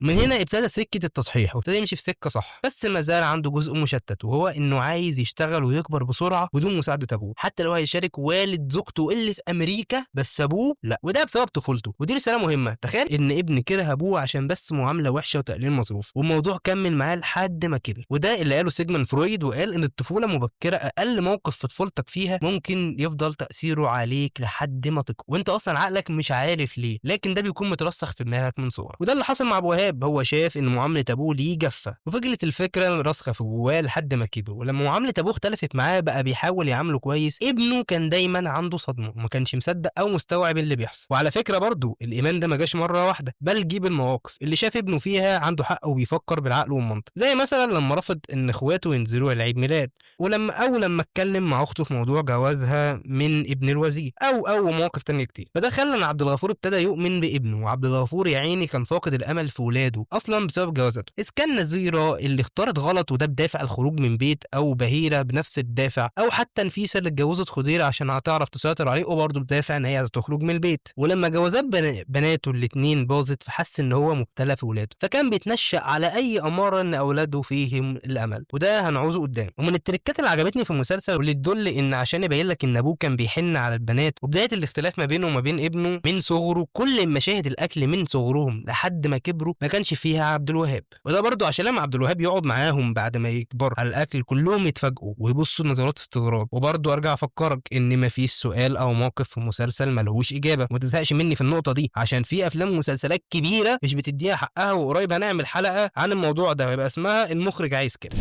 من هنا ابتدى سكة التصحيح وابتدى يمشي في سكة صح، بس ما زال عنده جزء مشتت، وهو انه عايز يشتغل ويكبر بسرعة بدون مساعدة ابوه، حتى لو هيشارك والد زوجته اللي في امريكا، بس ابوه لا، وده بسبب طفولته. ودي رسالة مهمة، تخيل ان ابن كره ابوه عشان بس معاملة وحشة وتقليل مصروف، والموضوع كمل معاه لحد ما كبر. وده اللي قاله سيجموند فرويد، وقال ان الطفولة مبكرة اقل موقف في طفولتك فيها ممكن يفضل تأثيره عليك لحد ما تكبر، وانت اصلا عقلك مش عارف ليه، لكن ده بيكون مترسخ في دماغك من صغرك. وده اللي حصل مع ابو وهاب، هو شاف ان معامله ابوه ليه جافه، وفضلت الفكره راسخه في جواه لحد ما كبر، ولما معامله ابوه اختلفت معاه بقى بيحاول يعامله كويس. ابنه كان دايما عنده صدمه وما كانش مصدق او مستوعب اللي بيحصل. وعلى فكره برضه الايمان ده ما جاش مره واحده، بل جيب المواقف اللي شاف ابنه فيها عنده حق وبيفكر بالعقل والمنطق، زي مثلا لما رفض ان اخواته ينزلوا العيد ميلاد، لما اتكلم مع اخته في موضوع جوازها من ابن الوزير، او مواقف تانية كتير. فده خلى ان عبد الغفور ابتدى يؤمن بابنه، وعبد الغفور يا عيني كان فاقد الامل في ولاده اصلا بسبب جوازته، اذ كان نزيره اللي اختارت غلط وده بدافع الخروج من بيت، او بهيره بنفس الدافع، او حتى نفيسه اللي اتجوزت خضير عشان هتعرف تسيطر عليه وبرضه بدافع ان هي عايزه تخرج من البيت. ولما جوازات بناته الاتنين باظت، فحس ان هو مبتلى في ولاده، فكان بيتنشأ على اي اماره ان اولاده فيهم الامل، وده هنعوزه قدام. ومن التركات اللي عجبتني في المسلسل واللي تدل ان عشان يبين لك ان ابوه كان بيحن على البنات، وبدايه الاختلاف ما بينه وما بين ابنه من صغره، كل مشاهد الاكل من صغرهم لحد ما كبروا ما كانش فيها عبد الوهاب. وده برضه عشان لما عبد الوهاب يقعد معاهم بعد ما يكبروا على الاكل كلهم يتفاجئوا ويبصوا نظرات استغراب. وبرضه ارجع افكرك ان ما فيش سؤال او موقف في مسلسل ملهوش اجابه، وما تزهقش مني في النقطه دي، عشان في افلام ومسلسلات كبيره مش بتديها حقها، وقريب هنعمل حلقه عن الموضوع ده ويبقى اسمها المخرج عايز كده.